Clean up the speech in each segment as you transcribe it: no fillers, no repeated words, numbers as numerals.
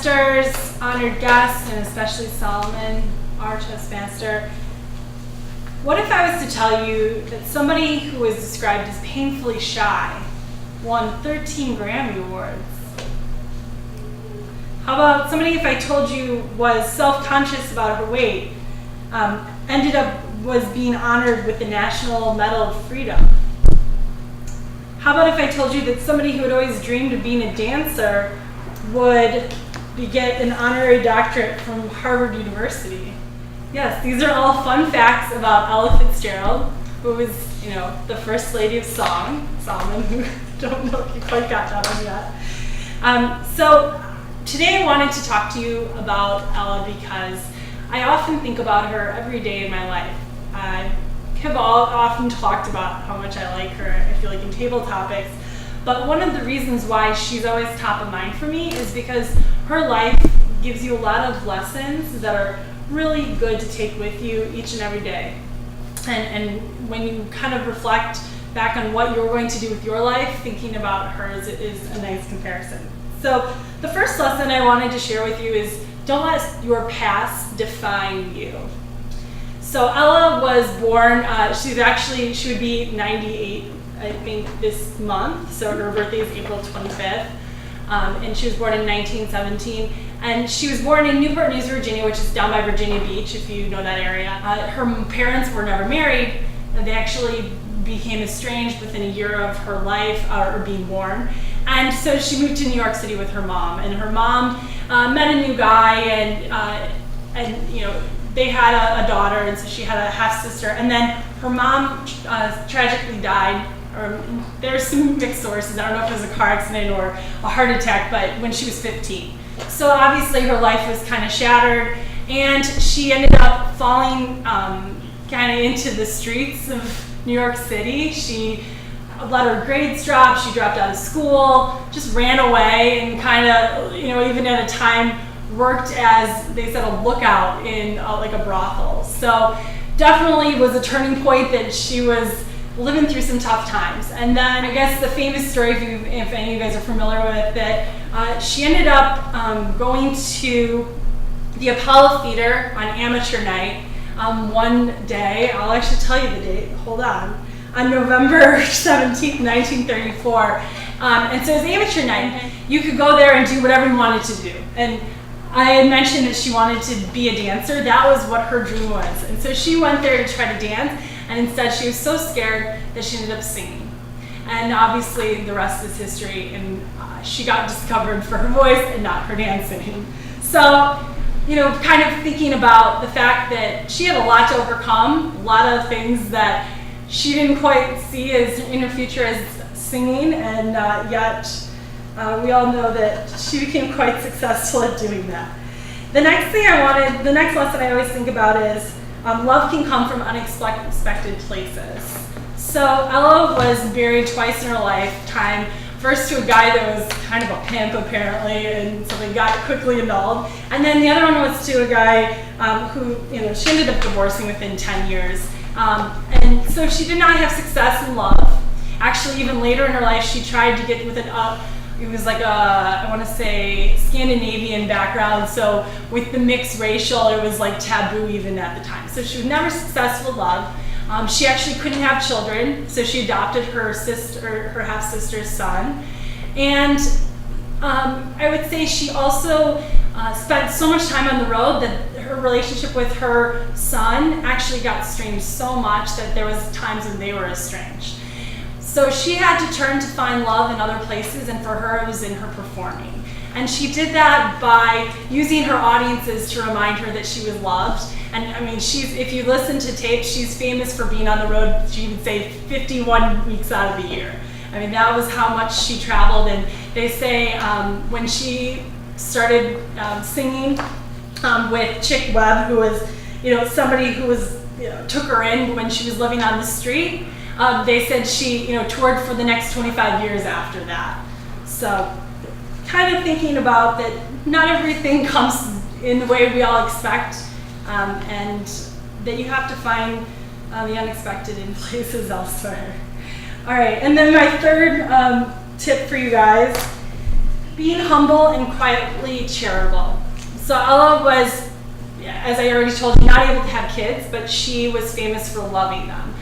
Toastmasters, honored guests, and especially Solomon, our Toastmaster. What if I was to tell you that somebody who was described as painfully shy won 13 Grammy Awards? How about somebody, if I told you, was self-conscious about her weight, was being honored with the National Medal of Freedom? How about if I told you that somebody who had always dreamed of being a dancer would get an honorary doctorate from Harvard University? Yes, these are all fun facts about Ella Fitzgerald, who was, the first lady of song. Solomon, who don't know if you quite got that one yet. So today I wanted to talk to you about Ella because I often think about her every day in my life. I have often talked about how much I like her, I feel like, in table topics. But one of the reasons why she's always top of mind for me is because her life gives you a lot of lessons that are really good to take with you each and every day. And when you kind of reflect back on what you're going to do with your life, thinking about hers is a nice comparison. So the first lesson I wanted to share with you is don't let your past define you. So Ella was born, she would be 98, I think, this month. So her birthday is April 25th. And she was born in 1917. And she was born in Newport News, Virginia, which is down by Virginia Beach, if you know that area. Her parents were never married. They actually became estranged within a year of her life, or being born. And so she moved to New York City with her mom. And her mom met a new guy, and they had a daughter, and so she had a half-sister. And then her mom tragically died. There's some mixed sources. I don't know if it was a car accident or a heart attack, but when she was 15. So obviously her life was kind of shattered, and she ended up falling kind of into the streets of New York City. She let her grades drop, she dropped out of school, just ran away, and kind of, even at a time worked as, they said, a lookout in like a brothel. So definitely was a turning point that she was living through some tough times. And then I guess the famous story, if any of you guys are familiar with it, she ended up going to the Apollo Theater on amateur night one day. I'll actually tell you the date, hold on November 17th, 1934. And so it was amateur night. You could go there and do whatever you wanted to do. And I had mentioned that she wanted to be a dancer. That was what her dream was. And so she went there to try to dance, and instead she was so scared that she ended up singing. And obviously the rest is history, and she got discovered for her voice and not her dancing. So, kind of thinking about the fact that she had a lot to overcome, a lot of things that she didn't quite see in her future as singing, and yet we all know that she became quite successful at doing that. The next lesson I always think about is love can come from unexpected places. So Ella was married twice in her lifetime. First to a guy that was kind of a pimp, apparently, and so they got quickly annulled. And then the other one was to a guy who, she ended up divorcing within 10 years. And so she did not have success in love. Actually, even later in her life, she tried to get with it was like I want to say, Scandinavian background. So with the mixed racial, it was like taboo even at the time. So she was never successful in love. She actually couldn't have children, so she adopted her half-sister's son. And I would say she also spent so much time on the road that her relationship with her son actually got strained so much that there was times when they were estranged. So she had to turn to find love in other places, and for her it was in her performing. And she did that by using her audiences to remind her that she was loved. And I mean, if you listen to tapes, she's famous for being on the road, she would say 51 weeks out of the year. I mean, that was how much she traveled. And they say when she started singing with Chick Webb, who was, somebody who was, took her in when she was living on the street, they said she, toured for the next 25 years after that. So kind of thinking about that not everything comes in the way we all expect, and that you have to find the unexpected in places elsewhere. All right, and then my third tip for you guys, being humble and quietly charitable. So Ella was, as I already told you, not able to have kids, but she was famous for loving them.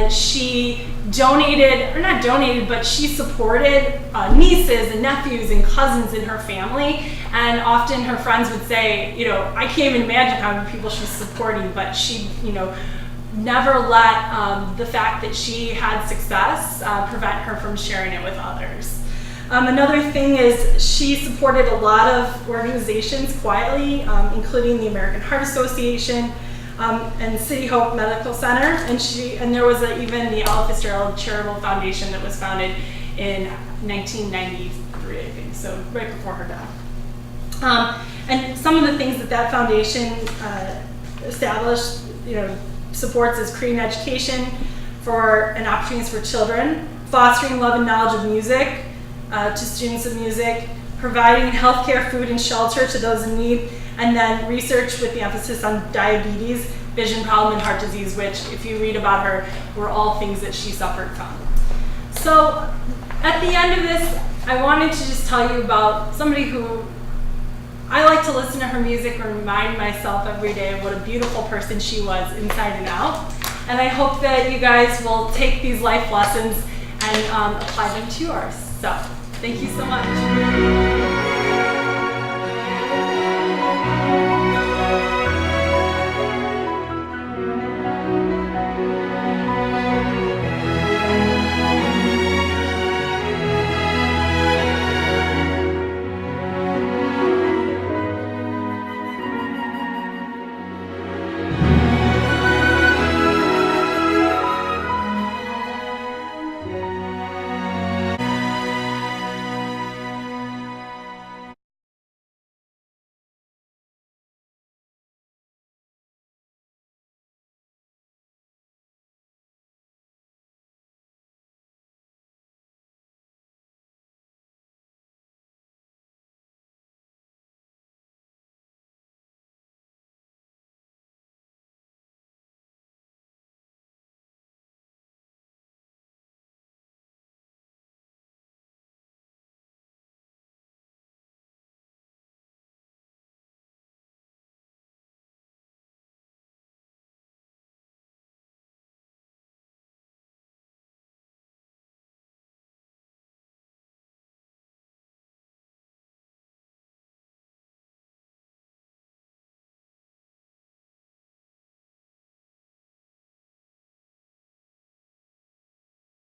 She donated, or not donated, but she supported nieces and nephews and cousins in her family. And often her friends would say, you know, I can't even imagine how many people she's supporting, but she, you know, never let the fact that she had success prevent her from sharing it with others. Another thing is she supported a lot of organizations quietly, including the American Heart Association and City Hope Medical Center, and there was even the Ella Fitzgerald Charitable Foundation that was founded in 1993, I think, so right before her death. And some of the things that foundation established, you know, supports is creating education and opportunities for children, fostering love and knowledge of music to students of music, providing healthcare, food, and shelter to those in need, and then research with the emphasis on diabetes, vision problem, and heart disease, which, if you read about her, were all things that she suffered from. So, at the end of this, I wanted to just tell you about somebody who I like to listen to her music and remind myself every day of what a beautiful person she was inside and out. And I hope that you guys will take these life lessons and apply them to yours. So, thank you so much.